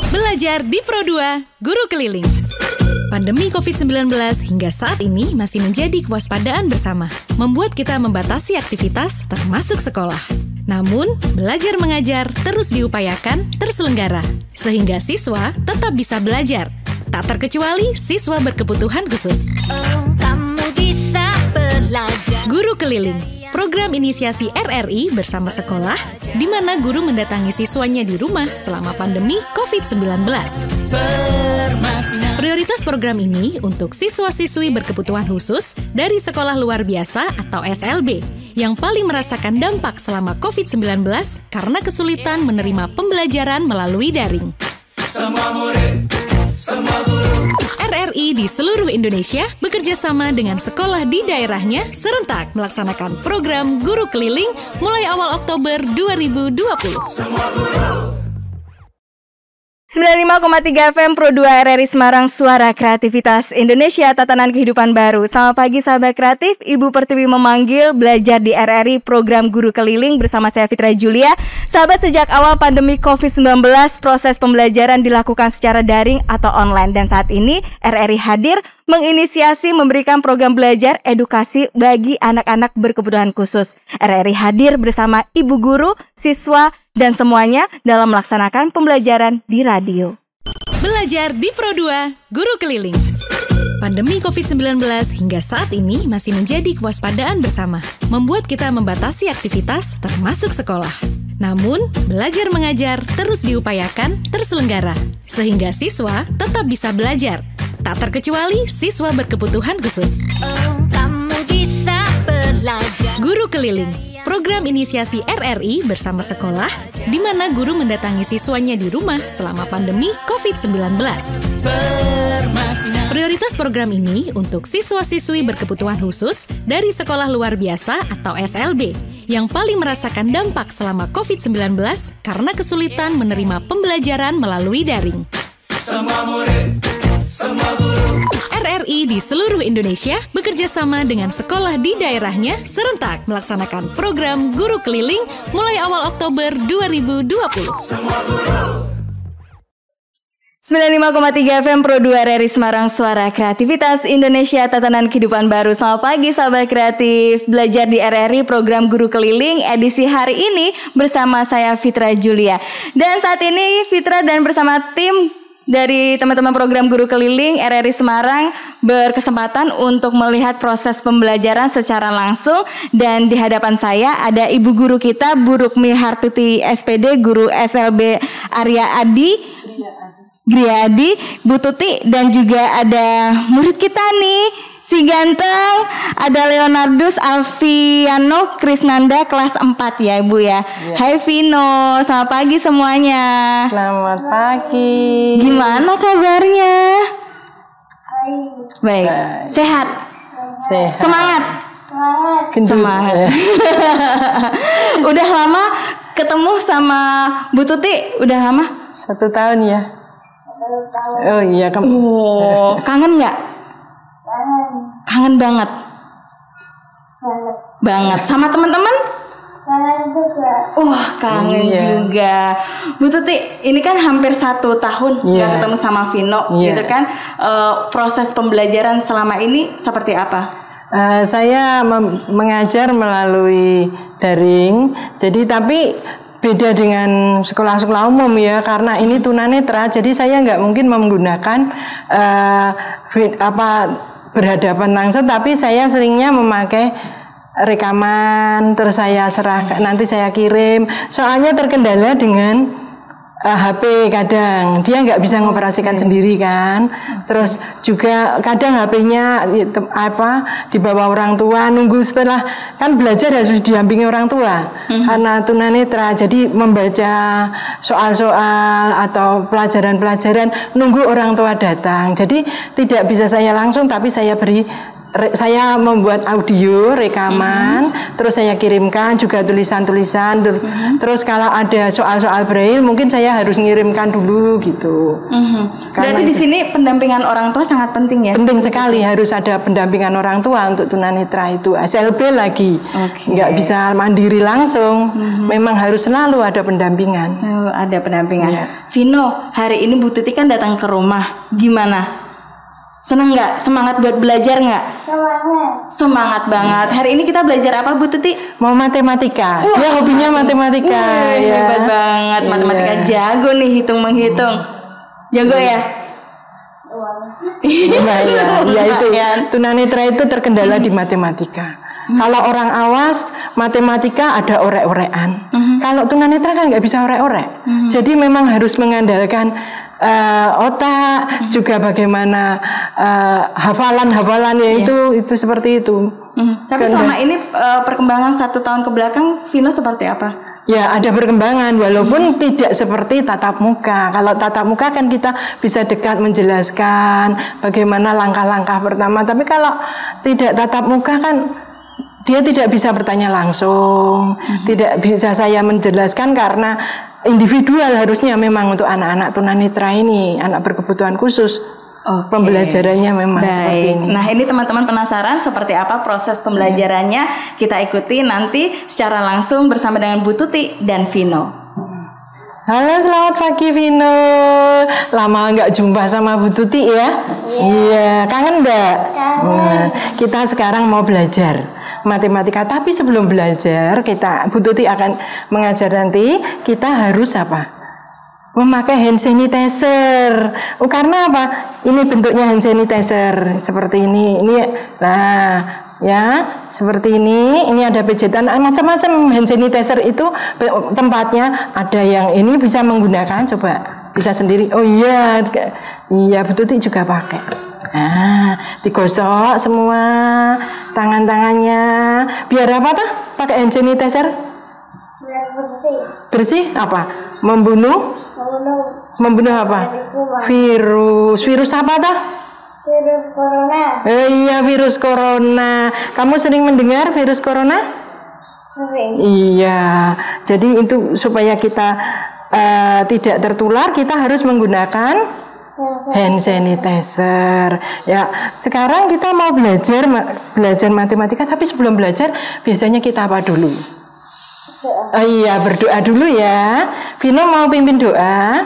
Belajar di Pro2, Guru Keliling. Pandemi COVID-19 hingga saat ini masih menjadi kewaspadaan bersama, membuat kita membatasi aktivitas termasuk sekolah. Namun, belajar mengajar terus diupayakan terselenggara, sehingga siswa tetap bisa belajar. Tak terkecuali siswa berkebutuhan khusus. Kamu bisa belajar. Guru Keliling, program inisiasi RRI bersama sekolah, di mana guru mendatangi siswanya di rumah selama pandemi COVID-19. Prioritas program ini untuk siswa-siswi berkebutuhan khusus dari sekolah luar biasa atau SLB yang paling merasakan dampak selama COVID-19 karena kesulitan menerima pembelajaran melalui daring. Semua murid, semua guru. RRI di seluruh Indonesia bekerja sama dengan sekolah di daerahnya serentak melaksanakan program Guru Keliling mulai awal Oktober 2020. Semua guru. 95,3 FM Pro2 RRI Semarang, suara kreativitas Indonesia, tatanan kehidupan baru. Selamat pagi sahabat kreatif, Ibu Pertiwi memanggil belajar di RRI program Guru Keliling bersama saya Fitra Julia. Sahabat, sejak awal pandemi COVID-19, proses pembelajaran dilakukan secara daring atau online. Dan saat ini RRI hadir menginisiasi memberikan program belajar edukasi bagi anak-anak berkebutuhan khusus. RRI hadir bersama ibu guru, siswa, dan semuanya dalam melaksanakan pembelajaran di radio. Belajar di Pro2, Guru Keliling. Pandemi COVID-19 hingga saat ini masih menjadi kewaspadaan bersama, membuat kita membatasi aktivitas termasuk sekolah. Namun, belajar mengajar terus diupayakan terselenggara, sehingga siswa tetap bisa belajar. Tak terkecuali siswa berkebutuhan khusus. Kamu bisa belajar. Guru Keliling, program inisiasi RRI bersama sekolah, di mana guru mendatangi siswanya di rumah selama pandemi COVID-19. Prioritas program ini untuk siswa-siswi berkebutuhan khusus dari sekolah luar biasa atau SLB yang paling merasakan dampak selama COVID-19 karena kesulitan menerima pembelajaran melalui daring. Semua murid, semua guru. RRI di seluruh Indonesia bekerja sama dengan sekolah di daerahnya serentak melaksanakan program Guru Keliling mulai awal Oktober 2020. Semua guru. 95,3 FM Pro2 RRI Semarang, suara kreativitas Indonesia, tatanan kehidupan baru. Selamat pagi sahabat kreatif, belajar di RRI program Guru Keliling edisi hari ini bersama saya Fitra Julia. Dan saat ini Fitra dan bersama tim dari teman-teman program Guru Keliling RRI Semarang berkesempatan untuk melihat proses pembelajaran secara langsung. Dan di hadapan saya ada ibu guru kita, Bu Rukmi Hartuti SPD, guru SLB Arya Adi, Griadi, Bu Tuti, dan juga ada murid kita nih, si ganteng, ada Leonardus Alfiano Krisnanda kelas 4 ya Ibu ya. Hai Vino, selamat pagi semuanya. Selamat pagi. Gimana kabarnya? Baik. Sehat? Sehat. Semangat? Gendut. Semangat. Udah lama ketemu sama Bu Tuti? Udah lama? 1 tahun ya. Oh iya kamu. Oh, kangen nggak? Kangen banget. Banget. Sama teman-teman? Kangen juga. Wah, kangen Iya. juga. Bu Tuti, ini kan hampir 1 tahun Iya. nggak ketemu sama Vino, Iya. gitu kan? Proses pembelajaran selama ini seperti apa? Saya mengajar melalui daring. Jadi tapi beda dengan sekolah-sekolah umum ya, karena ini tunanetra. Jadi saya nggak mungkin menggunakan berhadapan langsung, tapi saya seringnya memakai rekaman, terus saya serahkan, nanti saya kirim. Soalnya terkendala dengan HP, kadang dia nggak bisa mengoperasikan sendiri kan. Terus juga kadang HP-nya dibawa orang tua, nunggu setelah kan belajar harus didampingi orang tua karena tunanetra. Jadi membaca soal-soal atau pelajaran-pelajaran nunggu orang tua datang. Jadi tidak bisa saya langsung, tapi saya beri saya membuat audio rekaman, terus saya kirimkan juga tulisan-tulisan. Terus kalau ada soal-soal braille, mungkin saya harus ngirimkan dulu gitu. Berarti di sini pendampingan orang tua sangat penting ya? Penting sekali, harus ada pendampingan orang tua untuk tunanetra itu. SLB lagi, nggak bisa mandiri langsung. Memang harus selalu ada pendampingan. Selalu ada pendampingan. Iya. Vino, hari ini Bu Tuti kan datang ke rumah, gimana? Seneng nggak? Semangat buat belajar nggak? Semangat banget. Hari ini kita belajar apa Bu Tuti? Mau matematika. Dia hobinya matematika. Ya. Hebat banget. Matematika jago nih hitung-menghitung. Jago ya? Nah, ya itu. Tunanetra itu terkendala di matematika. Kalau orang awas, matematika ada orek-orekan. Kalau tunanetra kan nggak bisa orek-orek. Jadi memang harus mengandalkan otak, juga bagaimana hafalan-hafalannya itu seperti itu. Tapi selama ini perkembangan 1 tahun ke belakang, Vino seperti apa? Ya ada perkembangan walaupun tidak seperti tatap muka. Kalau tatap muka kan kita bisa dekat menjelaskan bagaimana langkah-langkah pertama. Tapi kalau tidak tatap muka kan dia tidak bisa bertanya langsung, tidak bisa saya menjelaskan karena individual harusnya memang untuk anak-anak tunanetra ini, anak berkebutuhan khusus. Pembelajarannya memang seperti ini. Nah ini teman-teman penasaran seperti apa proses pembelajarannya? Kita ikuti nanti secara langsung bersama dengan Bu Tuti dan Vino. Halo, selamat pagi Vino. Lama nggak jumpa sama Bu Tuti ya? Iya, kangen nggak? Nah, kita sekarang mau belajar matematika, tapi sebelum belajar Bu Tuti akan mengajar nanti. Kita harus apa? Memakai hand sanitizer. Karena apa? Ini bentuknya hand sanitizer seperti ini. Nah, ya, seperti ini. Ini ada pejetan macam-macam hand sanitizer itu tempatnya. Ada yang ini bisa menggunakan, coba bisa sendiri. Oh iya, Bu Tuti juga pakai. Nah, digosok semua tangan-tangannya. Biar apa tuh? Pakai hand sanitizer? Biar bersih. Bersih apa? Membunuh apa? Virus apa tuh? Virus corona. Iya, virus corona. Kamu sering mendengar virus corona? Sering. Iya. Jadi itu supaya kita tidak tertular, kita harus menggunakan hand sanitizer. Ya, sekarang kita mau belajar matematika, tapi sebelum belajar biasanya kita apa dulu? Iya, berdoa dulu ya. Vino mau pimpin doa?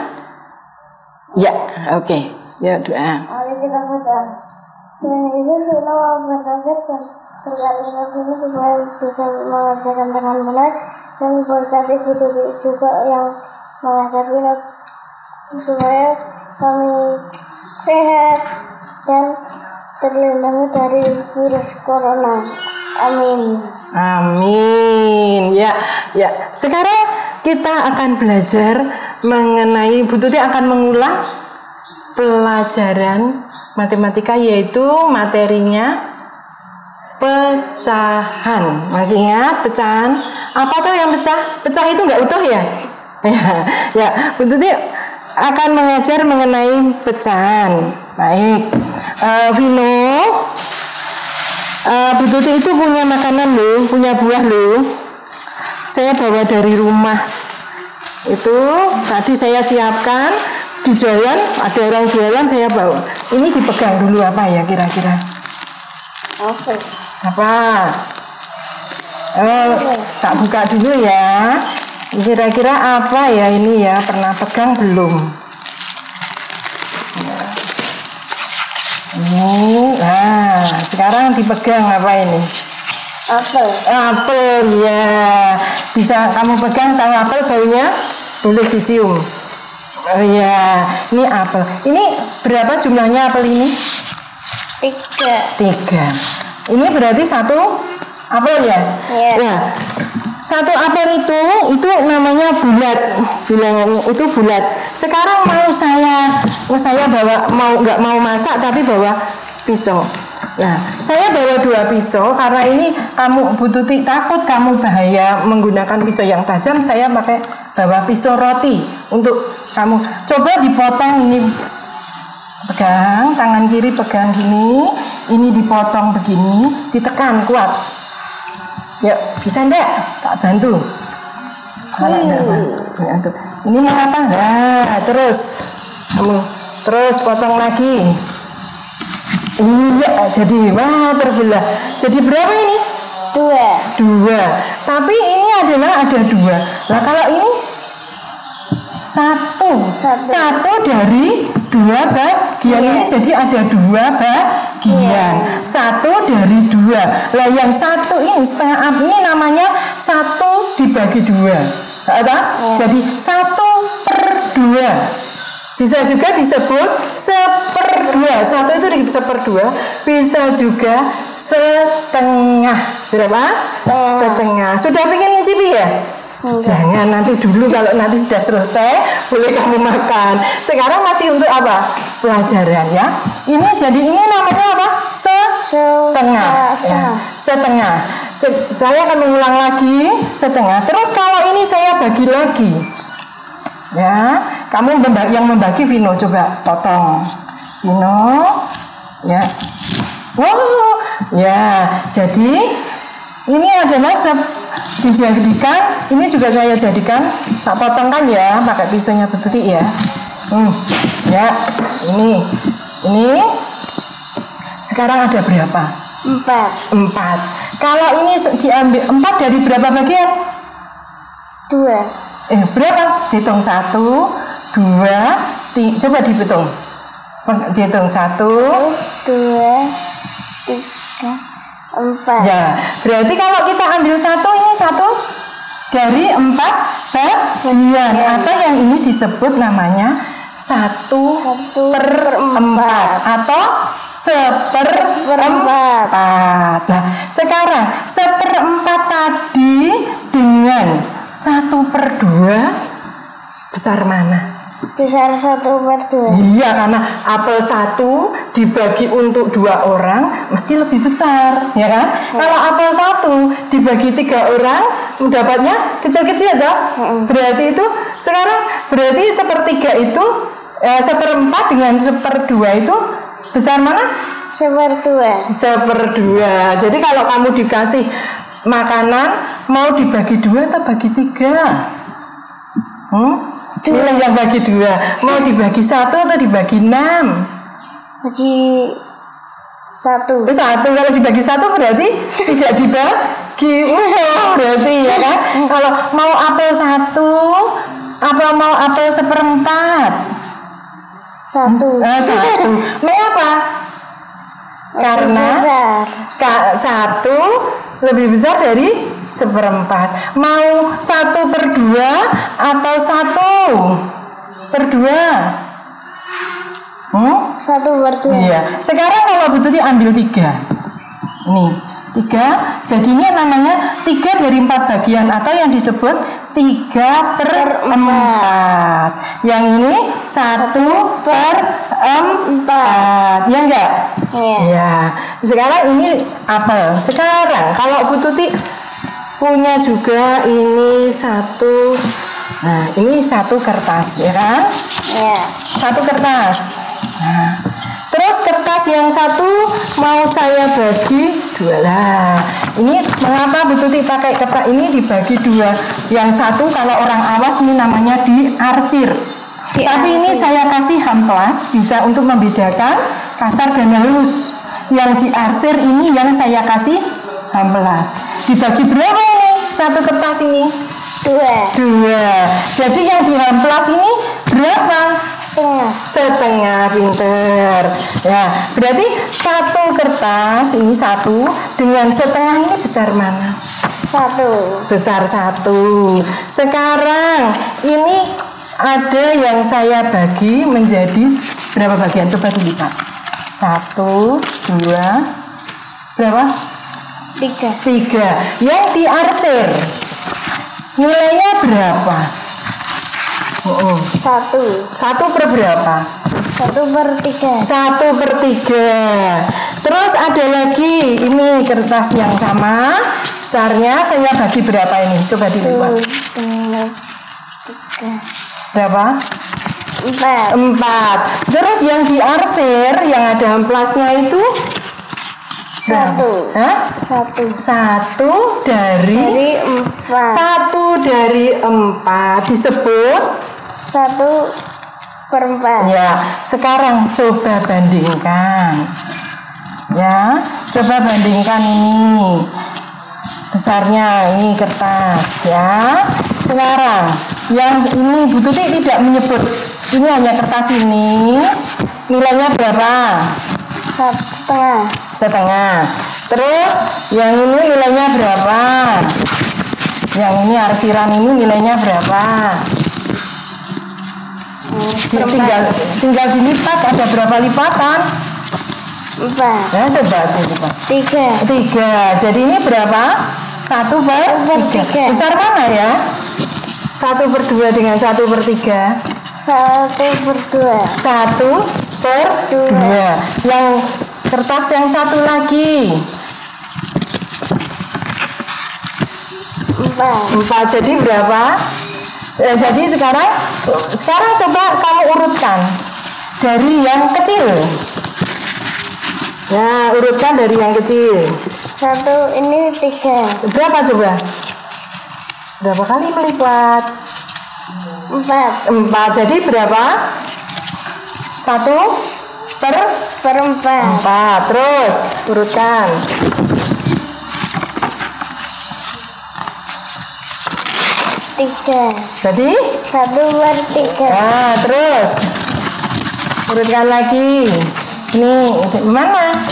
Ya, oke. Ya, doa. Mari kita berdoa. Dan itu Vino mau belajar dan berkali-kali Vino supaya bisa mengerjakan dengan benar, dan berkati Bu Tuti juga yang mengajar Vino supaya kami sehat dan terlindungi dari virus corona. Amin. Amin. Ya. Sekarang kita akan belajar mengenai, Bu Tuti akan mengulang pelajaran matematika, yaitu materinya pecahan. Masih ingat pecahan? Apa tuh yang pecah? Pecah itu nggak utuh ya? Ya, Bu Tuti akan mengajar mengenai pecahan. Baik, Vino. Bu Tuti itu punya makanan loh, punya buah loh. Saya bawa dari rumah. Itu tadi saya siapkan di jalan, ada orang jualan, saya bawa. Ini dipegang dulu, apa ya kira-kira? Apa? Tak buka dulu ya. Kira-kira apa ya ini ya? Pernah pegang belum? Nah, sekarang dipegang apa ini? Apel ya. Bisa kamu pegang, tahu apel baunya? Boleh dicium. Oh ya, ini apel. Ini berapa jumlahnya apel ini? 3. Ini berarti 1 apel ya? Iya. Nah, 1 apel itu namanya bulat, bilangannya itu bulat. Sekarang mau saya bawa, nggak mau masak tapi bawa pisau. Nah, saya bawa 2 pisau karena ini Bu Tuti takut kamu bahaya menggunakan pisau yang tajam. Saya pakai bawa pisau roti untuk kamu. Coba dipotong ini, pegang tangan kiri, pegang gini. ini dipotong begini, ditekan kuat. Yuk, bisa enggak? Tak bantu. Kalau enggak bantu. Ini mau apa? Nah, terus kamu terus potong lagi. Iya, jadi wah terbelah. Jadi berapa ini? 2. Tapi ini adalah ada 2. Nah kalau ini 1 dari 2 bagian ini jadi ada 2 bagian. 1 dari 2. Lah yang 1 ini setengah ini namanya 1 dibagi 2. Jadi 1/2. Bisa juga disebut 1/2. 1 itu di 1/2. Bisa juga setengah. Berapa? Setengah. Sudah pengen ngicipi ya? Jangan, nanti dulu, kalau nanti sudah selesai boleh kamu makan. Sekarang masih untuk apa? Pelajaran ya. Ini jadi ini namanya apa? Setengah. Ya, setengah. Saya akan mengulang lagi setengah. Terus kalau ini saya bagi lagi. Ya, kamu yang membagi Vino, coba potong. Vino, ya. Wow, ya. Jadi ini adalah dijadikan. Ini juga saya jadikan. Tak potongkan ya, pakai pisaunya Bu Tuti ya. Ya, ini. Sekarang ada berapa? 4. Kalau ini diambil 4 dari berapa bagian? 2. Berapa? Dihitung 1, 2, 3. Coba dihitung. Dihitung 1, 2, 3, 4. Ya, berarti kalau kita ambil 1, ini 1 dari 4 bagian. Atau yang ini disebut namanya 1/4 atau 1/4. Nah, sekarang 1/4 tadi dengan 1/2 besar mana? Besar 1/2. Iya, karena apel 1 dibagi untuk 2 orang mesti lebih besar, ya kan? Kalau apel 1 dibagi 3 orang dapatnya kecil-kecil toh? Berarti itu sekarang berarti 1/3 itu 1/4 dengan 1/2 itu besar mana? 1/2. 1/2. Jadi kalau kamu dikasih makanan mau dibagi 2 atau bagi 3? Pilih yang bagi 2. Mau dibagi 1 atau dibagi 6? Bagi 1. 1. Kalau dibagi 1 berarti tidak dibagi. Berarti ya kan? Kalau mau apel 1 apa mau apel 1/4? 1. 1. Mau apa? Karena 1 lebih besar dari 1/4. Mau 1/2 atau 1/2? 1/2. Iya. Sekarang kalau Bu Tuti ambil 3. Nih, 3. Jadinya namanya 3 dari 4 bagian atau yang disebut 3/4. Yang ini 1/4. Ya enggak? Iya. Ya. Sekarang ini apel. Sekarang kalau Bu Tuti punya juga ini 1. Nah, ini 1 kertas, ya kan? Iya. 1 kertas. Nah, terus kertas yang 1 mau saya bagi 2 lah. Ini mengapa Bu Tuti pakai kertas ini dibagi 2? Yang 1 kalau orang awas ini namanya diarsir. Tapi ini saya kasih hamplas, bisa untuk membedakan kasar dan halus. Yang diarsir ini yang saya kasih hamplas. Dibagi berapa ini? 1 kertas ini? 2. Jadi yang dihamplas ini berapa? Setengah. Pinter. Ya, berarti 1 kertas ini 1 dengan setengah ini besar mana? 1. Besar 1. Sekarang ini ada yang saya bagi menjadi berapa bagian? Coba dilihat. 1, 2, berapa? 3. Yang diarsir nilainya berapa? 1 per berapa? 1/3. 1/3. Terus ada lagi ini kertas yang sama besarnya, saya bagi berapa ini? Coba dilihat. 3. Berapa? 4. 4. Terus yang diarsir yang ada amplasnya itu Berapa? Hah? Satu dari 4. Satu dari 4 disebut 1/4. ya. Sekarang coba bandingkan. Ya, coba bandingkan ini. Besarnya ini kertas ya. Sekarang yang ini Bu Tuti tidak menyebut. Ini hanya kertas ini. Nilainya berapa? 1,5. Setengah. Terus yang ini nilainya berapa? Yang ini arsiran ini nilainya berapa? Tinggal dilipat. Ada berapa lipatan? 4. Ya coba dilipat. 3. 3. Jadi ini berapa? 1/3. Besar mana ya? 1/2 dengan 1/3. 1/2. 1/2. Yang kertas yang satu lagi 4. Jadi berapa? Jadi sekarang coba kamu urutkan dari yang kecil. Ya, urutkan dari yang kecil. 1 ini 3. Berapa coba? Berapa kali melipat? 4. Jadi berapa? 1/4. Terus urutkan. 3. Jadi 1/3. nah, terus urutkan lagi. Ini mana?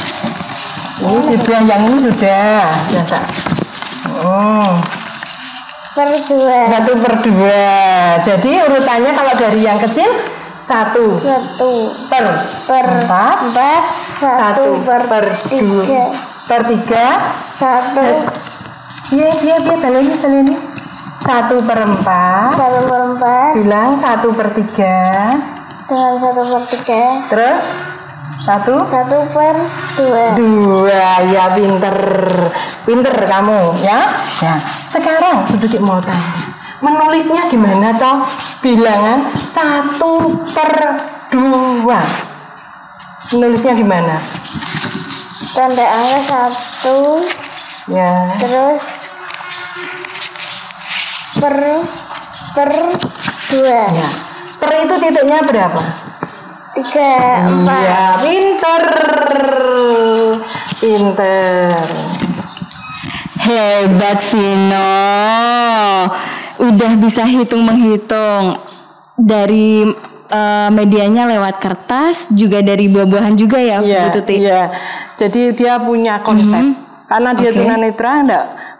Ini sudah, yang ini sudah. Ya, tak. 1/2. 1/2. Jadi urutannya kalau dari yang kecil 1/4. 1/3. 1. Iya, baleni. 1/4. Bilang 1/3. Dengan 1/3. Terus 1/2. 2. Ya, pinter kamu ya. Ya. Sekarang Bu Tuti mau tanya, menulisnya gimana toh? Bilangan 1/2. Menulisnya gimana? Tanda angka 1. Ya. Terus per 2. Ya. Per itu titiknya berapa? 3, 4. Iya, pinter. Hebat Vino. Udah bisa menghitung dari medianya lewat kertas, juga dari buah-buahan juga ya, Bu Tuti. Iya. Jadi dia punya konsep. Karena dia tunanetra,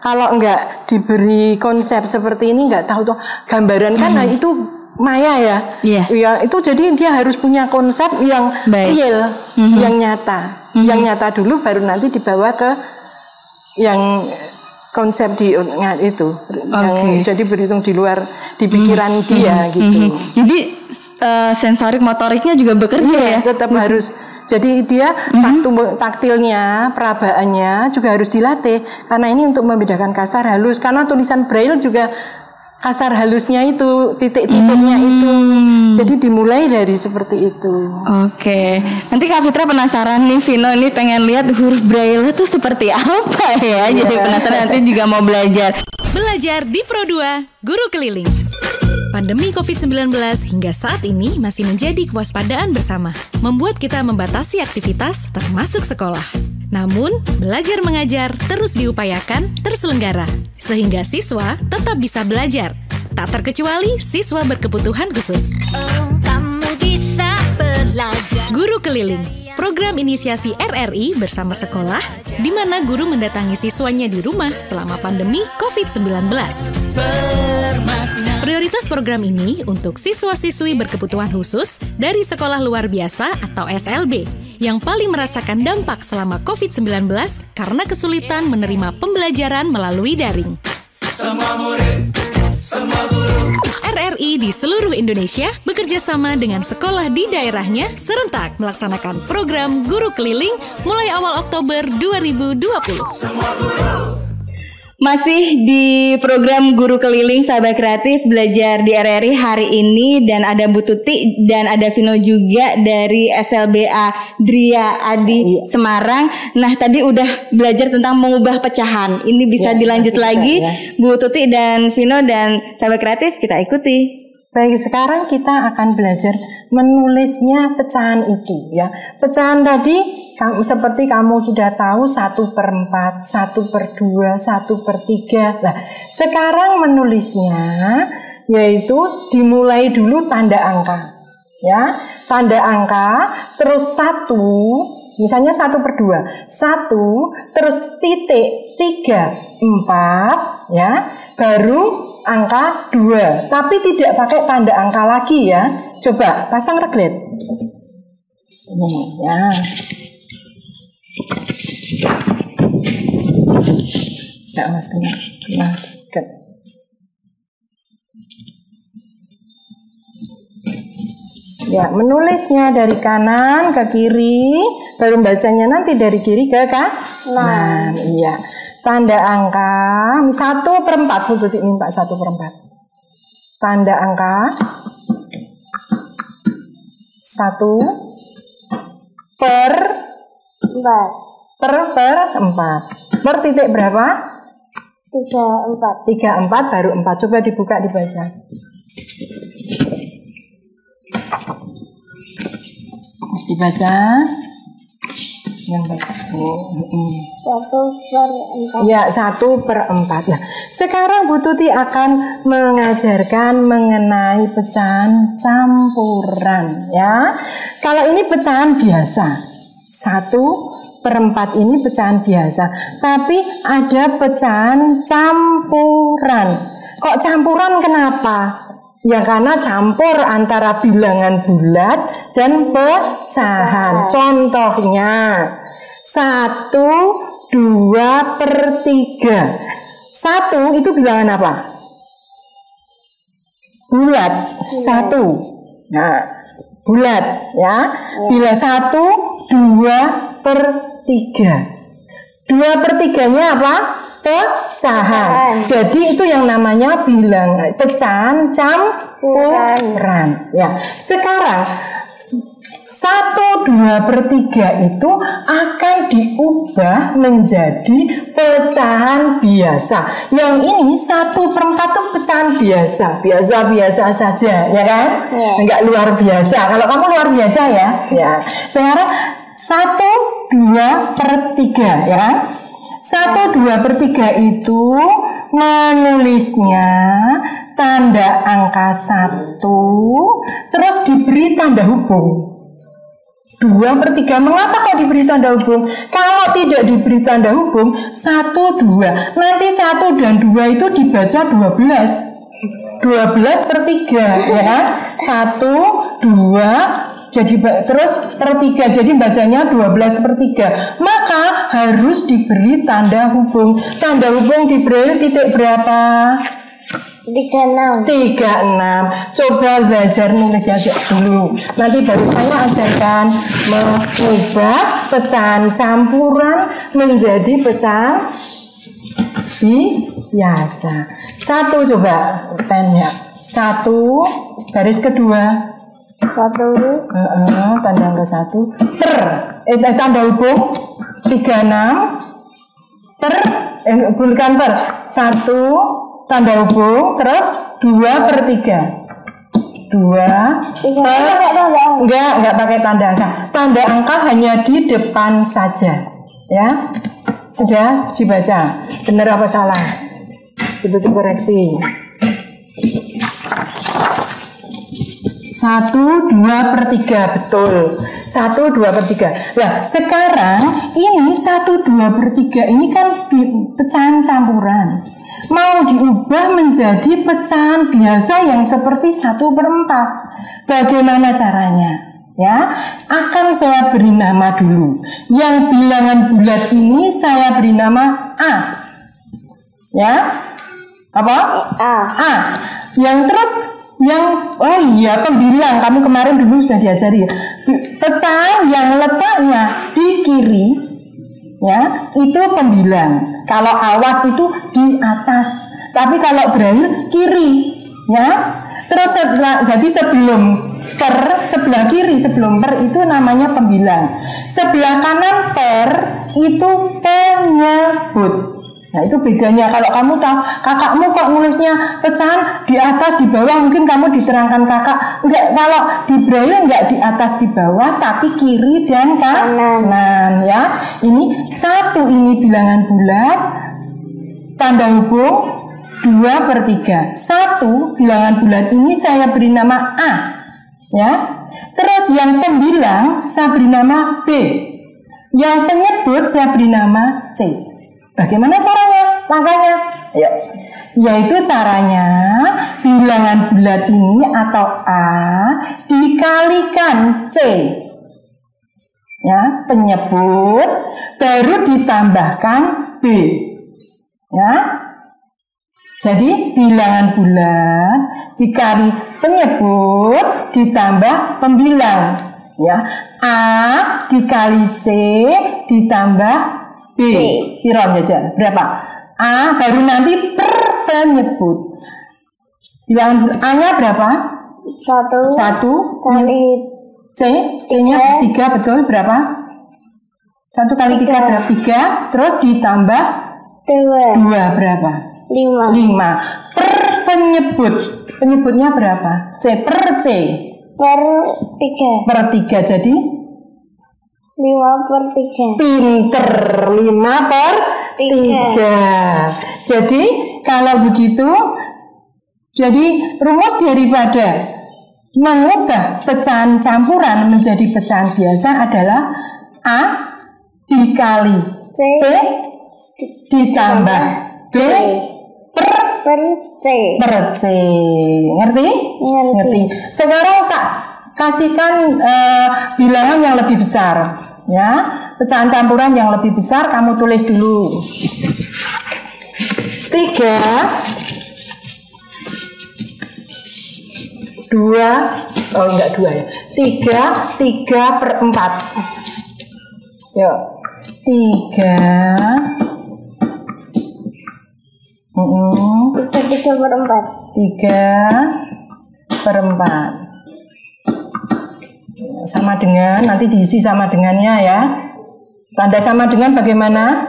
kalau enggak diberi konsep seperti ini, enggak tahu tuh gambaran kan itu maya ya. Iya, itu jadi dia harus punya konsep yang real, yang nyata. Yang nyata dulu baru nanti dibawa ke yang konsep di itu. Yang jadi berhitung di luar di pikiran dia gitu. Jadi sensorik motoriknya juga bekerja ya. Tetap harus. Jadi dia taktilnya, perabaannya juga harus dilatih. Karena ini untuk membedakan kasar halus. Karena tulisan braille juga kasar halusnya itu, titik-titiknya itu. Jadi dimulai dari seperti itu. Oke. Nanti Kak Fitra penasaran nih, Vino ini pengen lihat huruf braille itu seperti apa ya. Jadi penasaran, nanti juga mau belajar. Belajar di Pro2 Guru Keliling. Pandemi COVID-19 hingga saat ini masih menjadi kewaspadaan bersama, membuat kita membatasi aktivitas termasuk sekolah. Namun, belajar mengajar terus diupayakan terselenggara, sehingga siswa tetap bisa belajar. Tak terkecuali siswa berkebutuhan khusus. Kamu bisa belajar. Guru Keliling, program inisiasi RRI bersama sekolah, di mana guru mendatangi siswanya di rumah selama pandemi COVID-19. Prioritas program ini untuk siswa-siswi berkebutuhan khusus dari sekolah luar biasa atau SLB yang paling merasakan dampak selama COVID-19 karena kesulitan menerima pembelajaran melalui daring. Semua murid, semua guru. RRI di seluruh Indonesia bekerja sama dengan sekolah di daerahnya serentak melaksanakan program Guru Keliling mulai awal Oktober 2020. Semua guru. Masih di program Guru Keliling Sahabat Kreatif belajar di RRI hari ini, dan ada Bu Tuti dan ada Vino juga dari SLBA Dria Adi Semarang. Nah, tadi udah belajar tentang mengubah pecahan. Ini bisa dilanjut lagi Bu Tuti dan Vino dan Sahabat Kreatif, kita ikuti. Baik, sekarang kita akan belajar menulisnya pecahan itu ya. Pecahan tadi seperti kamu sudah tahu 1/4, 1/2, 1/3. Nah, sekarang menulisnya yaitu dimulai dulu tanda angka ya. Tanda angka terus 1, misalnya 1/2, 1 terus titik 3, 4 ya, baru angka 2, tapi tidak pakai tanda angka lagi ya. Coba pasang reglet. Ini ya. Enggak Mas kena speaker. Ya, menulisnya dari kanan ke kiri, baru bacanya nanti dari kiri ke kanan. Iya. Tanda angka 1/4, Bu Tuti minta 1/4. Tanda angka 1/4. Per titik berapa? 34 baru 4. Coba dibuka dibaca. Dibaca. Yang bagus. 1/4. Ya, 1/4. Nah, sekarang Bu Tuti akan mengajarkan mengenai pecahan campuran ya. Kalau ini pecahan biasa, 1/4 ini pecahan biasa, tapi ada pecahan campuran. Kok campuran kenapa? Ya karena campur antara bilangan bulat dan pecahan. Contohnya 1/2/3. 1 itu bilangan apa? Bulat. 1. Nah, bulat ya. Bila 1/2/3. 2/3-nya apa? Pecahan. Jadi itu yang namanya bilangan pecahan campuran. Ya. Sekarang 1/2/3 itu akan diubah menjadi pecahan biasa. Yang ini 1/4 itu pecahan biasa saja, ya kan? Enggak luar biasa. Kalau kamu luar biasa ya. Ya. Sekarang 1/2/3 ya kan? 1/2/3 itu menulisnya tanda angka 1 terus diberi tanda hubung 2/3. Mengapa kok diberi tanda hubung? Kalau tidak diberi tanda hubung 1, 2, nanti 1 dan 2 itu dibaca 12/3 ya kan? 1, 2 jadi terus per 3, jadi bacanya 12/3. Maka harus diberi tanda hubung. Tanda hubung diberi titik berapa? 36. Coba belajar nulis aja dulu. Nanti baru saya ajarkan mengubah pecahan campuran menjadi pecahan biasa. 1 coba pennya. 1 baris kedua. 1 tanda angka 1 tanda hubung 36 bukan per 1 tanda hubung terus 2/3. 2 enggak pakai tanda angka. Tanda angka hanya di depan saja ya. Sudah dibaca benar apa salah? Itu koreksi. 1/2/3 betul. 1/2/3. Nah, sekarang ini 1/2/3 ini kan pecahan campuran. Mau diubah menjadi pecahan biasa yang seperti 1/4. Bagaimana caranya? Ya, akan saya beri nama dulu. Yang bilangan bulat ini saya beri nama A. Ya. Apa? A. Yang terus pembilang kamu kemarin dulu sudah diajari ya. Pecahan yang letaknya di kiri Ya, itu pembilang. Kalau awas itu di atas, tapi kalau braille kiri, ya. Terus jadi sebelum per, sebelah kiri sebelum per itu namanya pembilang. Sebelah kanan per itu penyebut. Nah, itu bedanya. Kalau kamu tahu, kakakmu kok nulisnya pecahan di atas di bawah, mungkin kamu diterangkan kakak. Enggak, kalau di braille enggak di atas di bawah, tapi kiri dan kanan, ya. Ini satu, ini bilangan bulat, tanda hubung 2/3. Satu bilangan bulat ini saya beri nama A, ya. Terus yang pembilang saya beri nama B, yang penyebut saya beri nama C. Bagaimana caranya? Langkahnya? Ya. Yaitu caranya bilangan bulat ini atau A dikalikan C. Ya, penyebut baru ditambahkan B. Ya. Jadi bilangan bulat dikali penyebut ditambah pembilang. Ya. A dikali C ditambah B. Piron jajan berapa? A baru nanti per penyebut. Bilangan A-nya berapa? 1 kali C-nya 3, betul, berapa? 1 kali 3 berapa? 3, terus ditambah 2 berapa? 5 per penyebut. Penyebutnya berapa? C per C per 3 jadi 5/3. Pinter, 5/3. Jadi kalau begitu, jadi rumus daripada mengubah pecahan campuran menjadi pecahan biasa adalah A dikali C ditambah B per C. Ngerti? Sekarang tak kasihkan bilangan yang lebih besar, ya, pecahan campuran yang lebih besar. Kamu tulis dulu 3 2, oh enggak 2 ya, 3/4. Yuk, 3 3/4 sama dengan, nanti diisi sama dengannya, ya. Tanda sama dengan bagaimana?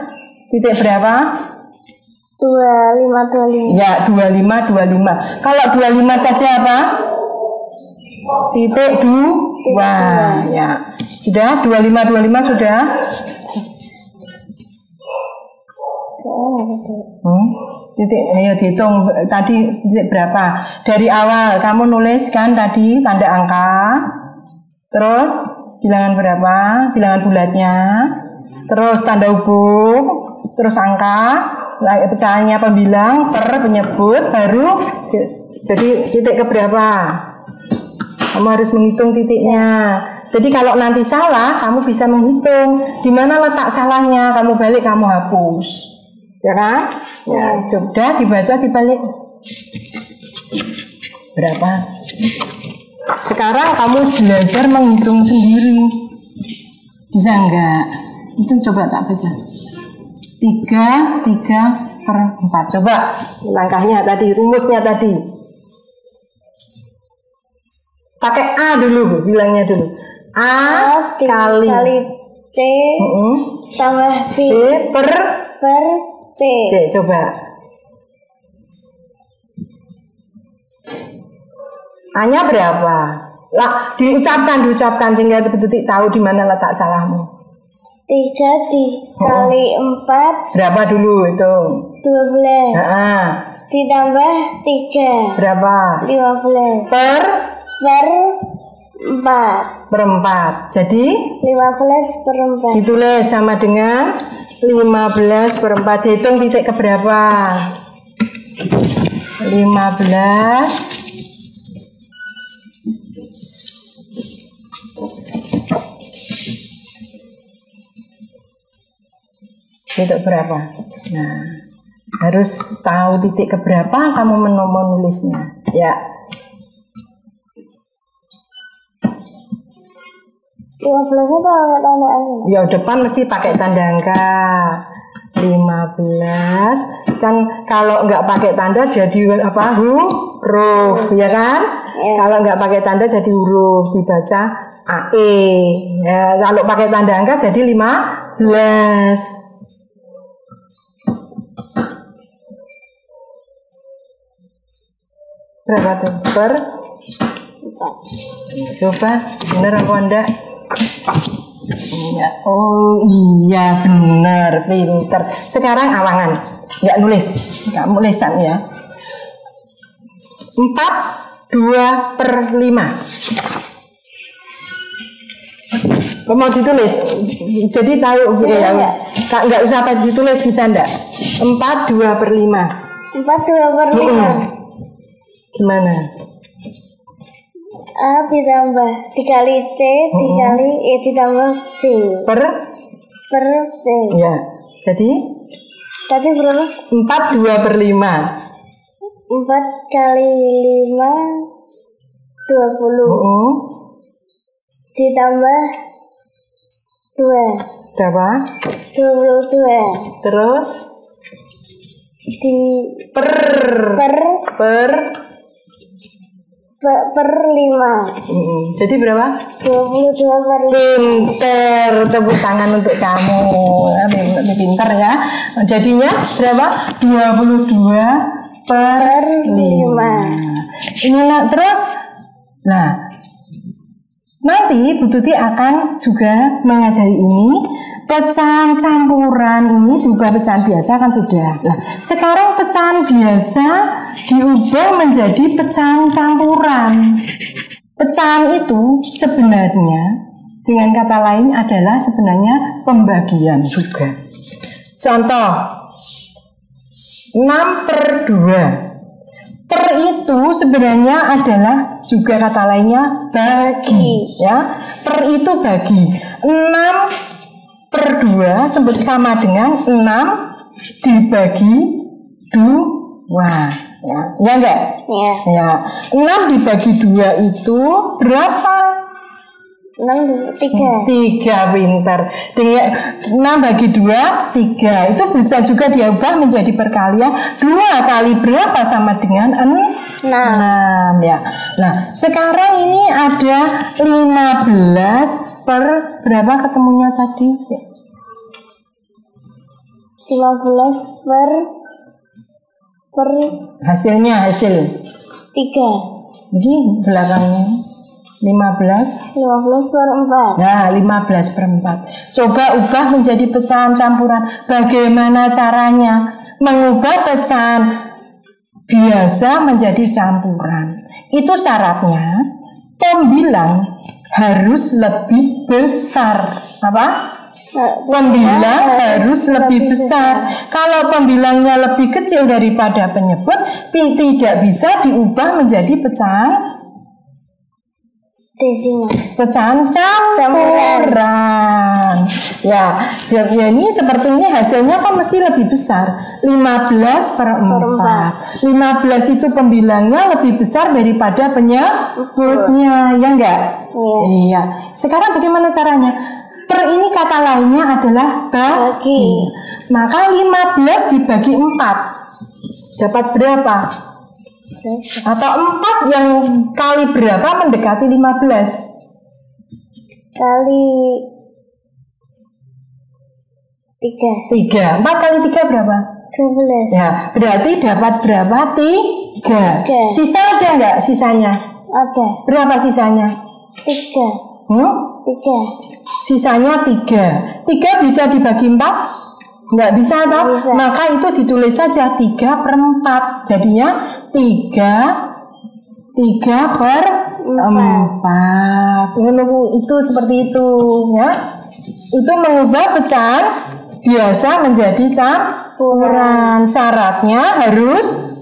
Titik berapa? 25. Ya, 25. Kalau 25 saja apa? Titik 2. Ya. Sudah 25 sudah? Titik, ayo dihitung tadi titik berapa? Dari awal kamu nulis kan tadi tanda angka. Terus bilangan berapa? Bilangan bulatnya. Terus tanda hubung, terus angka, pecahannya pembilang per penyebut, baru jadi titik ke berapa? Kamu harus menghitung titiknya. Jadi kalau nanti salah, kamu bisa menghitung di mana letak salahnya. Kamu balik, kamu hapus, ya kan? Ya, sudah dibaca, dibalik. Berapa? Sekarang kamu belajar menghitung sendiri. Bisa enggak? Itu coba tak baca. 3/4. Coba langkahnya tadi, rumusnya tadi. Pakai A dulu, bilangnya dulu. A kali C tambah B per C. Coba. A-nya berapa? Lah, diucapkan sehingga betul-betul tahu di mana letak salahmu. 3 dikali 4 berapa dulu itu? 12. Ditambah 3 berapa? 15 per 4. Jadi 15/4 ditulis sama dengan 15/4. Dihitung titik ke berapa? 15. Titik berapa? Nah, harus tahu titik ke berapa kamu menulisnya, ya. 15 itu pakai tanda angka. Ya depan mesti pakai tanda angka. 15 kan kalau nggak pakai tanda jadi apa? Huruf, ya kan? Ya. Kalau nggak pakai tanda jadi huruf, dibaca AE. Ya, kalau pakai tanda angka jadi 15. Berapa tuh? Per? 4. Coba, bener apa enggak? Ya, oh iya benar, pinter. Sekarang awangan, nggak nulis, nggak nulisan ya. 4/2/5. Mau ditulis, jadi tahu ya. Nggak usah ditulis, bisa enggak? 4/2/5. 4/2/5. Gimana? A ditambah dikali C dikali E ditambah B Per C. ya. Jadi Tadi berapa? 4/2/5. 4 kali 5 20 ditambah 2 Berapa? 22 Terus di per per 5. Jadi berapa? 22/5. Pinter, tepuk tangan untuk kamu. Lebih pinter ya. Jadinya berapa? 22/5. Ini terus. Nah, nanti Bu Tuti akan juga mengajari ini. Pecahan campuran ini diubah pecahan biasa kan sudah. Nah, sekarang pecahan biasa diubah menjadi pecahan campuran. Pecahan itu sebenarnya dengan kata lain adalah sebenarnya pembagian juga. Contoh 6/2. Per itu sebenarnya adalah juga kata lainnya bagi, ya. Per itu bagi. 6/2 sama dengan 6 dibagi 2. Ya enggak? Ya. Ya. 6 dibagi 2 itu berapa? 3. 3, pinter. Dengan 6 bagi 2, 3. Itu bisa juga diubah menjadi perkalian. 2 kali berapa sama dengan 6 ya. Nah, sekarang ini ada 15 per berapa ketemunya tadi? 15 per Hasil 3. Ini belakangnya 15 per 4. Nah, 15/4. Coba ubah menjadi pecahan campuran. Bagaimana caranya? Mengubah pecahan biasa menjadi campuran. Itu syaratnya pembilang harus lebih besar. Apa? Pembilang harus lebih besar. Kalau pembilangnya lebih kecil daripada penyebut, tidak bisa diubah menjadi pecahan desimal. Pecahan campuran. Ya, ini sepertinya hasilnya kan mesti lebih besar. 15/4. 15 itu pembilangnya lebih besar daripada penyebutnya, ya enggak? Iya. Sekarang bagaimana caranya? Per ini kata lainnya adalah bagi. Maka 15 dibagi 4 dapat berapa? Atau 4 yang kali berapa mendekati 15? Kali 3. 4 kali 3 berapa? 12. Ya, berarti dapat berapa? 3. Sisa ada nggak sisanya? Ada. Berapa sisanya? 3. 3. Sisanya 3. 3 bisa dibagi 4? Nggak bisa toh? Maka itu ditulis saja 3/4. Jadinya 3/4. Itu seperti itu ya. Itu mengubah pecahan biasa menjadi campuran. Syaratnya harus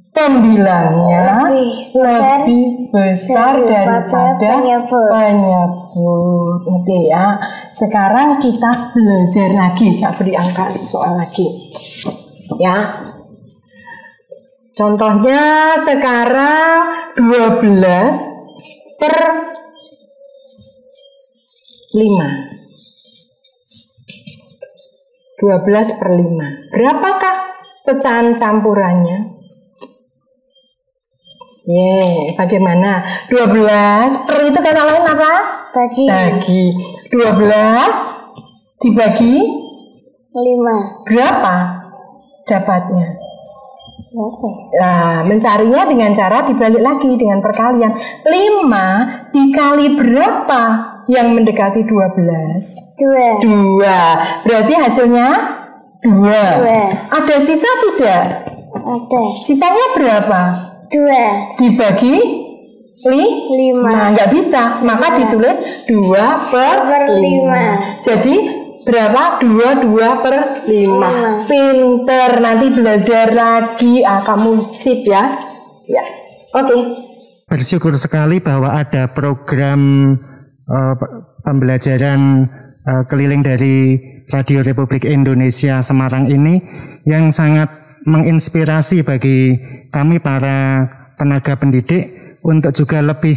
pembilangnya lebih besar daripada penyebut. Oke ya. Sekarang kita belajar lagi. Saya beri angka soal lagi. Ya. Contohnya sekarang 12 per 12/5. Berapakah pecahan campurannya? Bagaimana? 12 per itu kata lain apa? Bagi. 12 dibagi 5. berapa dapatnya? Nah, mencarinya dengan cara dibalik lagi dengan perkalian. 5 dikali berapa yang mendekati 12? 2. Berarti hasilnya 2. Ada sisa tidak? Ada. Sisanya berapa? 2 Dibagi 5. Nggak bisa, maka ditulis 2/5. Jadi berapa? 2/5. Pinter, nanti belajar lagi. Kamu sip ya. Ya, oke. Bersyukur sekali bahwa ada program pembelajaran keliling dari Radio Republik Indonesia Semarang ini yang sangat menginspirasi bagi kami para tenaga pendidik untuk juga lebih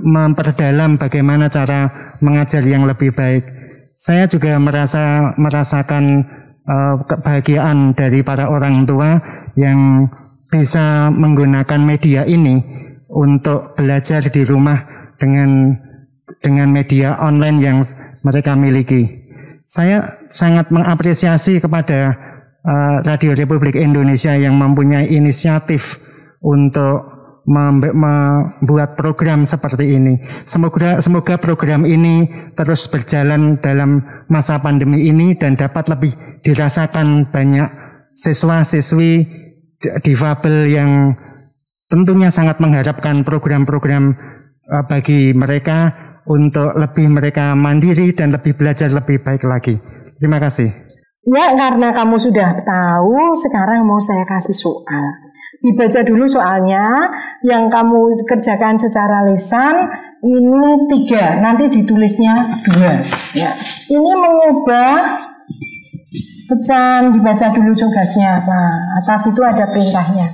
memperdalam bagaimana cara mengajar yang lebih baik. Saya juga merasakan kebahagiaan dari para orang tua yang bisa menggunakan media ini untuk belajar di rumah dengan media online yang mereka miliki. Saya sangat mengapresiasi kepada Radio Republik Indonesia yang mempunyai inisiatif untuk membuat program seperti ini. Semoga program ini terus berjalan dalam masa pandemi ini dan dapat lebih dirasakan banyak siswa-siswi difabel yang tentunya sangat mengharapkan program-program bagi mereka untuk lebih mereka mandiri dan lebih belajar lebih baik lagi. Terima kasih. Ya, karena kamu sudah tahu, sekarang mau saya kasih soal. Dibaca dulu soalnya, yang kamu kerjakan secara lisan, ini 3, nanti ditulisnya 2. Ya. Ini mengubah pecahan, dibaca dulu tugasnya. Nah, atas itu ada perintahnya.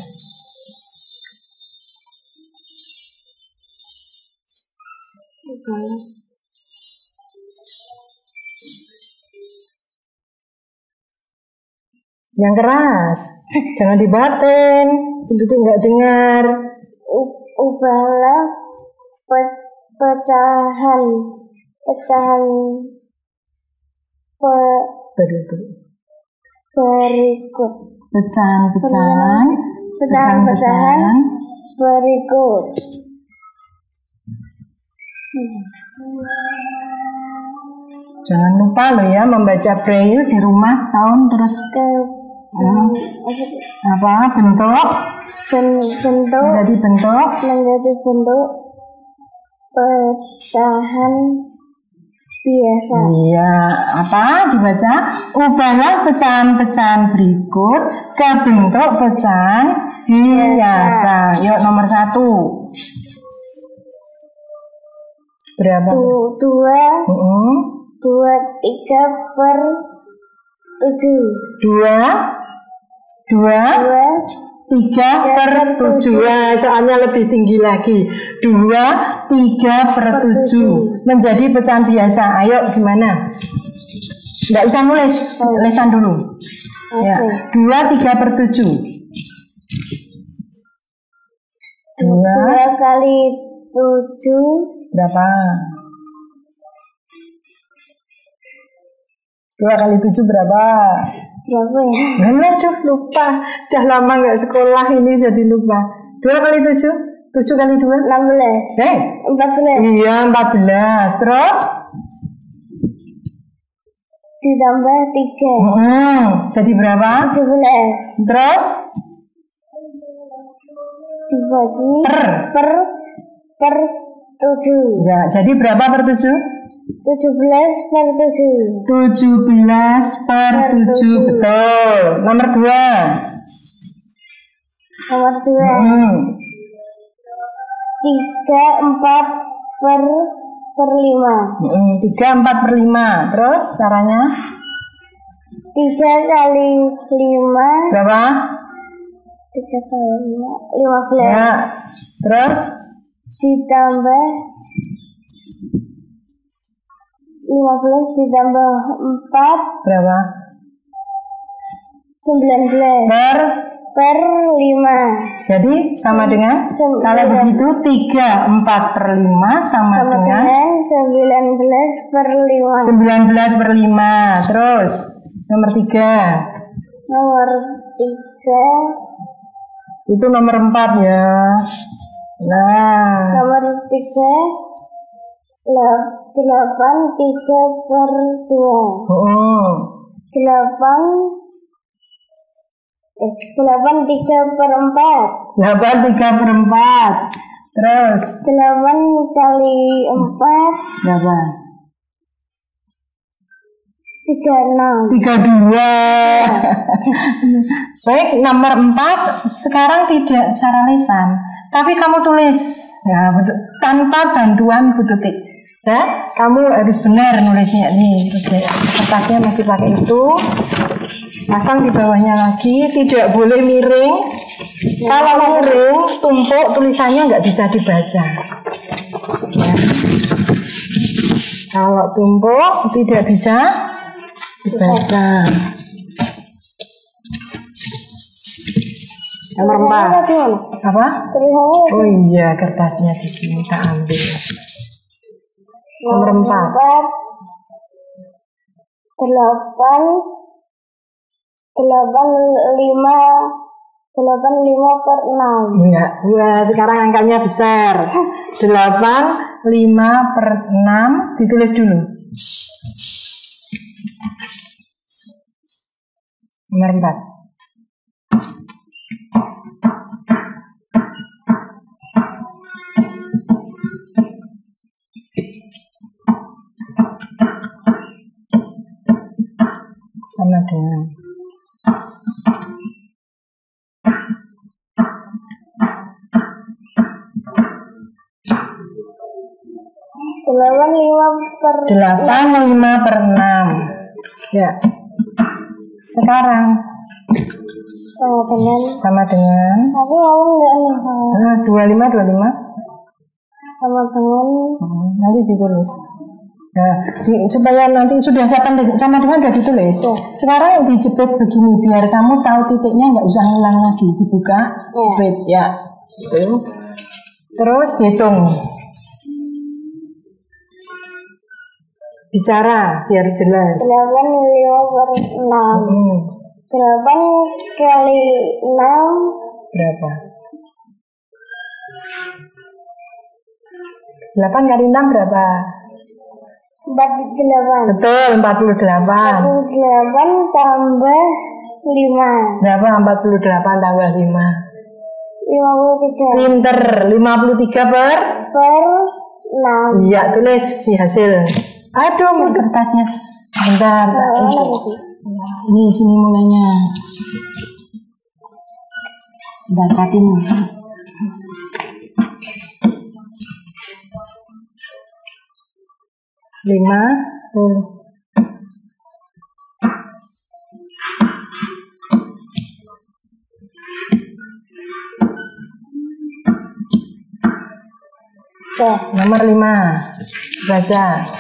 Yang keras, jangan dibatin, itu nggak dengar. Ubahlah pecahan berikut. Pecahan berikut. Jangan lupa loh ya membaca braille di rumah setahun terus apa bentuk menjadi bentuk pecahan biasa. Iya, apa dibaca? Ubahlah pecahan-pecahan berikut ke bentuk pecahan biasa. Yuk nomor 1. Berapa? 2/3/7. Soalnya lebih tinggi lagi. 2/3/7 menjadi pecahan biasa. Ayo gimana? Nggak usah nulis, lisan dulu. Ya, 2/3/7. 2 kali 7 berapa? 2 kali 7 berapa? Berapa ya? Aduh, lupa. Udah lama nggak sekolah ini jadi lupa. 2 kali 7? 7 kali 2? 16. 14. Iya, 14. Terus? Ditambah 3. Jadi berapa? 17. Terus? Dibagi per 7. Ya, jadi berapa per 7? 17/7. 17/7. Betul. Nomor 2. Nomor 2. 3/4/5. 3/4/5. Terus caranya? 3 kali 5. Berapa? 3 kali 5. 15. Ya. Terus? Ditambah 15 ditambah 4 Berapa? 19 per 5 Jadi sama dengan kalau begitu 3/4/5 sama dengan 19 per 5. 19 per 5. Terus nomor 3. Nomor 3 Itu nomor 4 ya. Nah, nomor 3 8 3 per 2 8 3 per 4 8 3 per 4. Terus 8 kali 4 berapa? 36 32. Baik, nomor 4 sekarang tidak secara lisan, tapi kamu tulis ya, tanpa bantuan Bu Tutik. Ya, kamu harus benar nulisnya nih. Kertasnya masih pakai itu. Pasang di bawahnya lagi, tidak boleh miring. Kalau miring, tumpuk tulisannya nggak bisa dibaca. Ya. Kalau tumpuk tidak bisa dibaca. Nomor 4. Apa? Oh iya, kertasnya di sini tak ambil. Nomor 4. 8 5 per 6. Enggak, wah sekarang angkanya besar. 8 5 per 6 ditulis dulu. Nomor 4. Sama dengan 8 5 per 6. Ya. Sekarang sama dengan aku ngomong enggak nih 25 sama dengan nanti ditulis. Nah, supaya nanti sudah sama dengan sudah ditulis. Sekarang dijepit begini biar kamu tahu titiknya, nggak usah ngulang lagi, dibuka, jepit ya. Gitu. Terus dihitung. Bicara biar jelas. 8 5 per 6. 8 kali 6 berapa? 8 kali 6 berapa? 48. Betul, 48. 48 tambah 5. Berapa 48 tambah 5? 53. Pinter, 53 per 6. Iya, tulis si hasil. Aduh, kertasnya. Bentar, ini sini mulainya. Bentar, kakimu. 5. Nomor 5. Baca.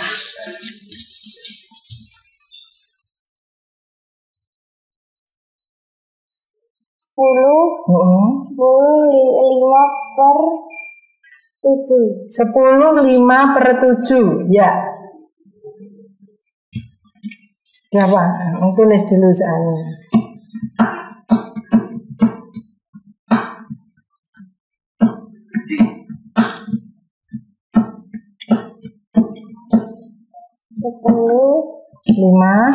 10 5 per 7. 10 5 per 7. Ya. Berapa? Tulis dulu soalnya. Lima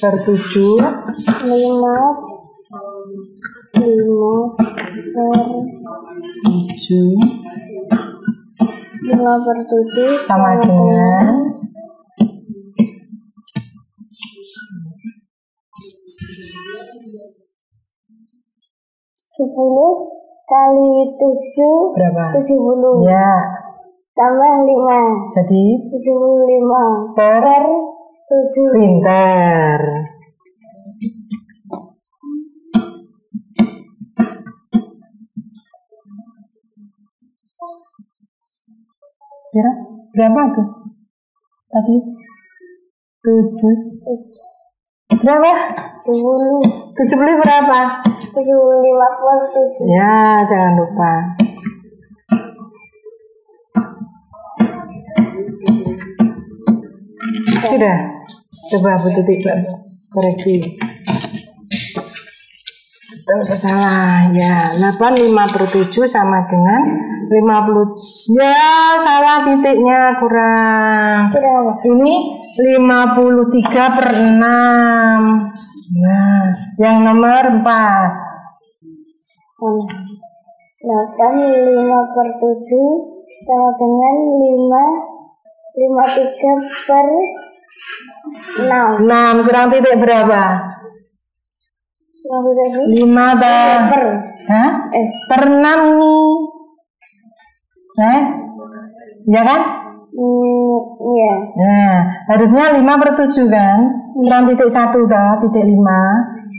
per 7. 5 per 7 sama dengan 10 kali 7 berapa? 70. Ya. Tambah 5. Jadi 75 per 7. Pintar. Berapa tuh? Tadi 7. Berapa? 70. 70 berapa? 57. Ya, jangan lupa. Sudah. Coba Bu Tuti koreksi. Salah. Ya, 857 sama dengan 50. Ya, salah titiknya kurang. Ini 53/6. Nah, yang nomor 4. 8/5/7 sama dengan 53/6. 6 kurang titik berapa? 5 per. Hah? Per 6 ini. Ya kan? Iya. Nah, harusnya 5/7 kan? Kurang titik 1 toh, titik 5.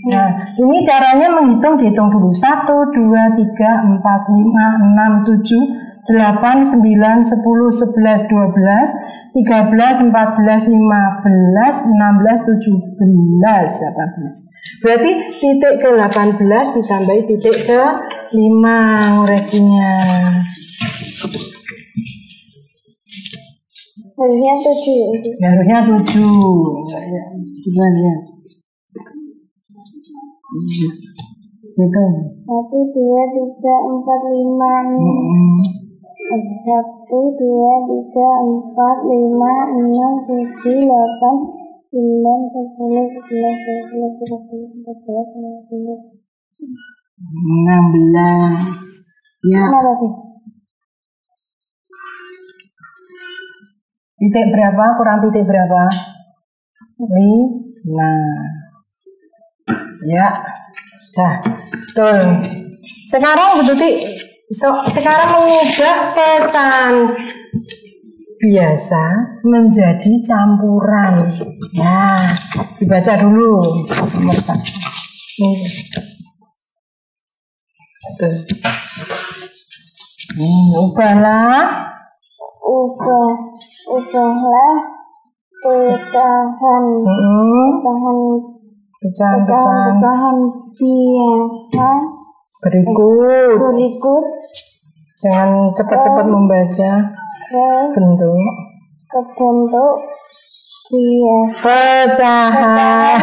Nah, ini caranya menghitung, dihitung dulu. 1, 2, 3, 4, 5, 6, 7, 8, 9, 10, 11, 12, 13, 14, 15, 16, 17, 18. Berarti titik ke 18 ditambahi titik ke 5 koreksinya. Harusnya 7. Ya, harusnya 7. Coba lihat. Itu. 1, 2, 3, 4, 5, 1, 2, 3, 4, 5, 6, 7, 8, 9, 10, 11, 12, 13, 14, 15, 16. Ya. Kenapa sih? Titik berapa? Kurang titik berapa? 5. Ya. Dah. Betul. Sekarang sekarang mengubah pecahan biasa menjadi campuran. Nah, dibaca dulu nomor 1. Betul. Ubahlah pecahan biasa berikut. Jangan cepat-cepat membaca bentuk biasa pecahan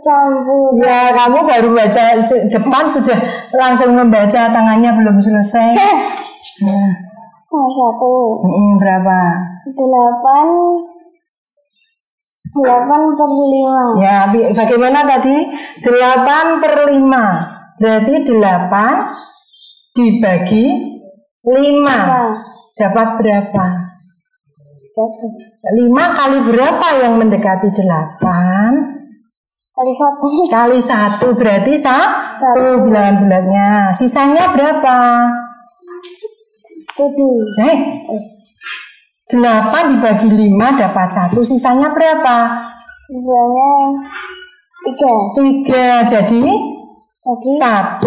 campur. Ya, kamu baru baca depan sudah langsung membaca, tangannya belum selesai. Nah. 1. Berapa? 8/5. Ya, bagaimana tadi? 8/5. Berarti 8 dibagi 5. Dapat berapa? 5 kali berapa yang mendekati 8? Kali 1. Berarti 1 bulan-bulannya. Sisanya berapa? 7. 8 dibagi 5 dapat 1. Sisanya berapa? Sisanya 3. Jadi 1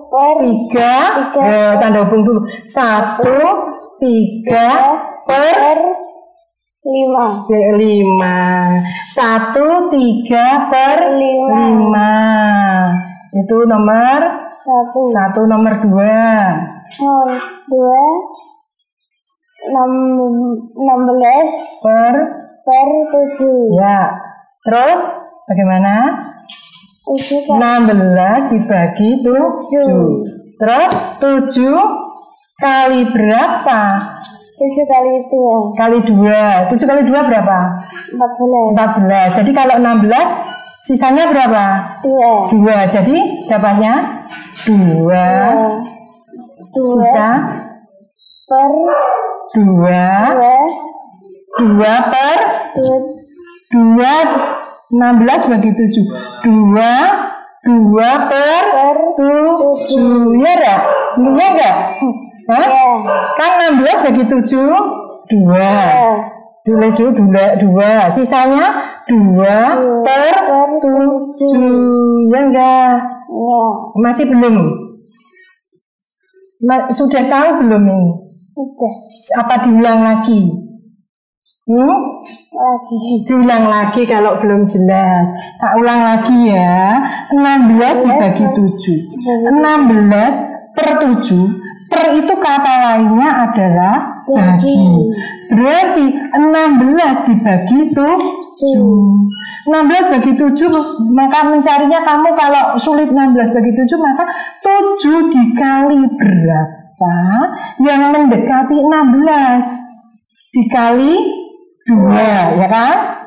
per 3. Tanda hubung dulu. 1, 3 per 5. 1, 3 per 5. Itu nomor 1. Nomor 2. Nomor 2 16 per 7. Ya. Terus bagaimana? 16 dibagi 7. Terus 7 kali berapa? 7 kali 2. Kali 2. 7 kali 2 berapa? 14. Jadi kalau 16 sisanya berapa? 2. Jadi dapatnya 2. Sisa per 2 per 2 16 bagi 7. 2 per 7. Ya enggak? Iya enggak? Hah? Kan 16 bagi 7 2. Tulis dulu 2. Sisanya 2 per 7. Ya enggak? Masih belum? Sudah tahu belum ini? Sudah. Apa diulang lagi? Lagi. Diulang lagi kalau belum jelas. Tak ulang lagi ya. 16 dibagi 7. 16 per 7. Per itu kata lainnya adalah bagi. Berarti 16 dibagi 7. 16 bagi 7, maka mencarinya kamu kalau sulit 16 bagi 7, maka 7 dikali berapa yang mendekati 16? Dikali 2, ya kan?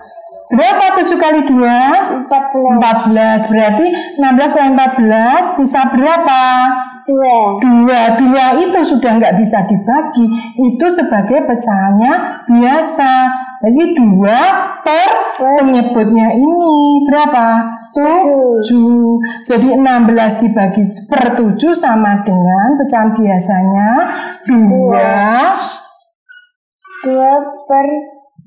Berapa 7 kali 2? 14. Berarti 16 kali 14 sisa berapa? 2 itu sudah nggak bisa dibagi, itu sebagai pecahannya biasa. Jadi 2 per penyebutnya ini berapa? 7. Jadi 16 dibagi per 7 sama dengan pecahan biasanya 2 per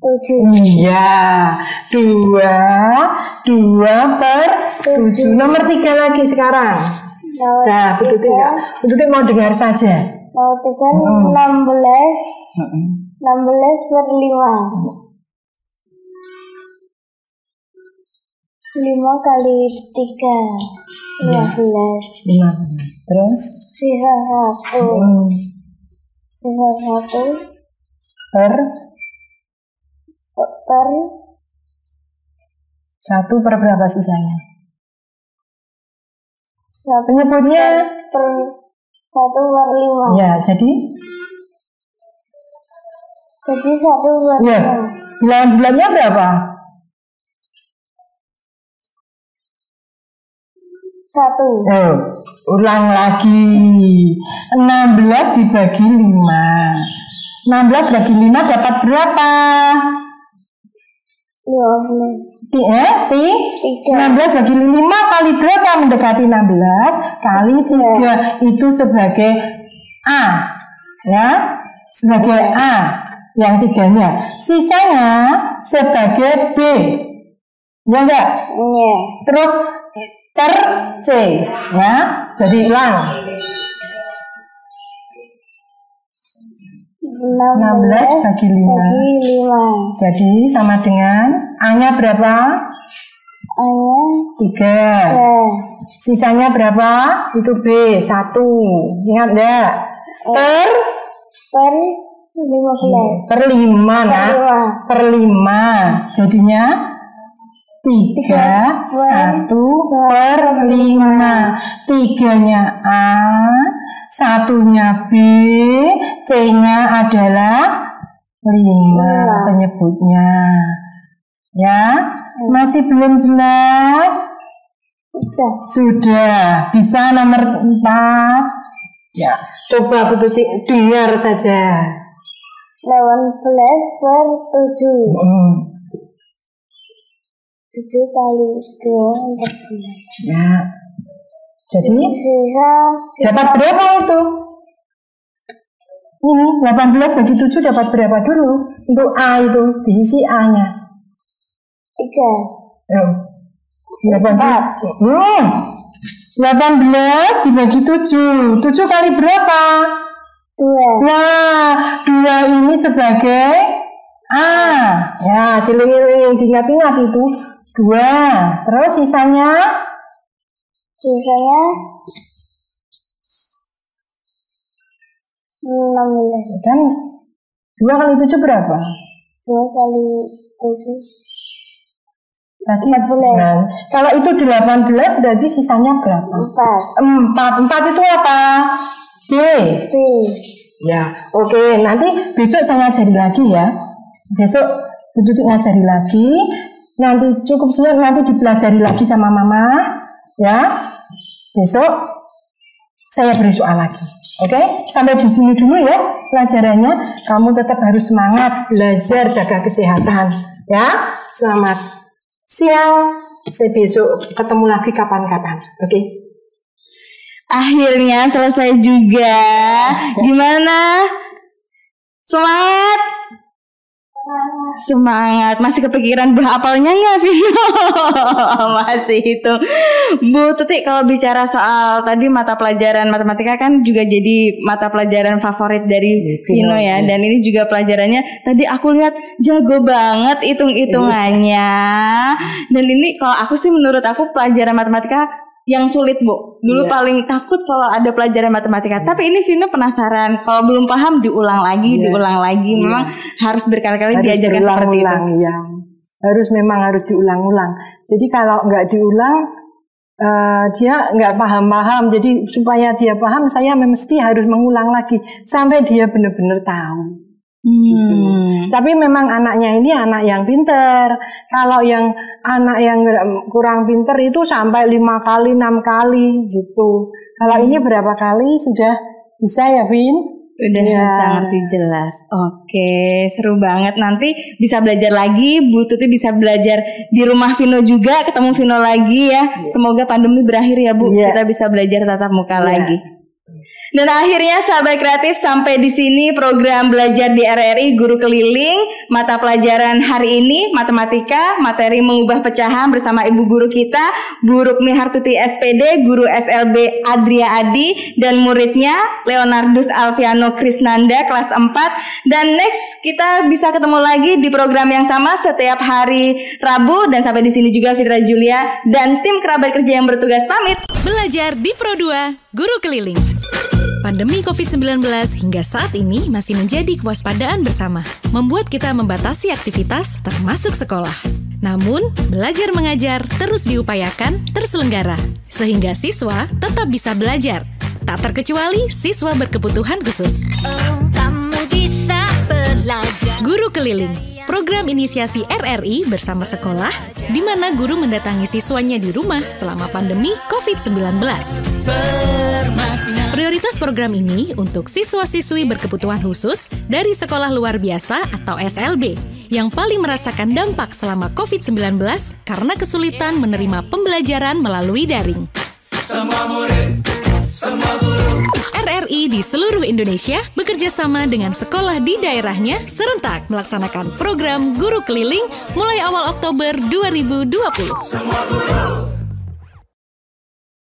7. Iya, 2 per 7. Nomor 3 lagi sekarang. Nah, Bu Tuti mau dengar saja. Mau tekan 16 per 5. 5 kali 3 15. Terus Sisa 1. Sisa 1 per 1 per berapa sisanya? Penyebutnya per 1 per 5. Ya, jadi 1 per 5. ya, bulan-bulannya berapa? 1. Ulang lagi. 16 dibagi 5. 16 bagi 5 dapat berapa? 15. 16 bagi 5 kali berapa mendekati 16? Kali 3. Itu sebagai A. Ya, sebagai A. Yang 3-nya. Sisanya sebagai B. Ya enggak? Iya. Terus per C. Ya, jadi ulang. 16 bagi 5. Jadi sama dengan A-nya berapa? A-nya 3. Sisanya berapa? Itu B, 1. Ingat enggak? Per 15. Per 5, nah. Per 5. Jadinya 3, 1 per 5. 3-nya A, 1-nya B, C-nya adalah 5 penyebutnya. Ya, masih belum jelas? Sudah. Bisa nomor 4? Ya, coba Bu Tuti dengar saja. 18 per 7. 7 kali 2 14. Ya. Jadi Sisa dapat berapa itu? Ini 18 bagi 7 dapat berapa dulu? Untuk A itu diisi A-nya. 3. 18 dibagi 7. 7 kali berapa? 2. Nah, 2 ini sebagai A. Ya, diingat-ingat itu 2. Terus sisanya 16. kan 2 kali 7 berapa? 2 kali 7 Tadi 14. Nah, kalau itu 18 berarti sisanya berapa? 4. 4 itu apa? B. Ya, oke. Nanti besok saya ajari lagi ya. Besok Tuti ngajari lagi. Nanti cukup sudah nanti dipelajari lagi sama mama. Ya. Besok saya beri soal lagi. Oke? Sampai di sini dulu ya pelajarannya. Kamu tetap harus semangat belajar, jaga kesehatan. Ya. Selamat siang, saya besok ketemu lagi kapan-kapan. Oke? Akhirnya selesai juga. Gimana? Semangat? Semangat. Masih kepikiran buah apelnya nggak, Vino? Masih itu. Bu Tuti, kalau bicara soal tadi mata pelajaran matematika kan juga jadi mata pelajaran favorit dari Vino ya. Dan ini juga pelajarannya tadi aku lihat jago banget hitung-hitungannya. Dan ini kalau aku sih, menurut aku pelajaran matematika yang sulit, Bu. Dulu paling takut kalau ada pelajaran matematika. Tapi ini Vino penasaran. Kalau belum paham diulang lagi. Memang harus berkali-kali diajarkan seperti itu. Ya. Memang harus diulang-ulang. Jadi kalau nggak diulang, dia nggak paham-paham. Jadi supaya dia paham, saya mesti harus mengulang lagi sampai dia benar-benar tahu. Gitu. Tapi memang anaknya ini anak yang pinter. Kalau yang anak yang kurang pinter itu sampai 5 kali, 6 kali gitu. Kalau ini berapa kali sudah bisa ya, Vin? Udah bisa ngerti jelas. Oke, seru banget. Nanti bisa belajar lagi, Bu Tuti bisa belajar di rumah Vino juga, ketemu Vino lagi ya. Semoga pandemi berakhir ya, Bu. Kita bisa belajar tatap muka lagi. Dan akhirnya sahabat kreatif, sampai di sini program belajar di RRI Guru Keliling. Mata pelajaran hari ini matematika, materi mengubah pecahan bersama ibu guru kita, Bu Rukmi Hartuti SPD, guru SLB Adria Adi, dan muridnya Leonardus Alfiano Krisnanda kelas 4. Dan next kita bisa ketemu lagi di program yang sama setiap hari Rabu. Dan sampai di sini juga Fitra Julia dan tim kerabat kerja yang bertugas pamit. Belajar di Pro2 Guru Keliling. Pandemi COVID-19 hingga saat ini masih menjadi kewaspadaan bersama, membuat kita membatasi aktivitas termasuk sekolah. Namun, belajar mengajar terus diupayakan terselenggara, sehingga siswa tetap bisa belajar, tak terkecuali siswa berkebutuhan khusus. Kamu bisa belajar. Guru Keliling, program inisiasi RRI bersama sekolah, di mana guru mendatangi siswanya di rumah selama pandemi COVID-19. Prioritas program ini untuk siswa-siswi berkebutuhan khusus dari sekolah luar biasa atau SLB yang paling merasakan dampak selama COVID-19 karena kesulitan menerima pembelajaran melalui daring. Semua murid, semua guru. RRI di seluruh Indonesia bekerja sama dengan sekolah di daerahnya serentak melaksanakan program Guru Keliling mulai awal Oktober 2020. Semua guru.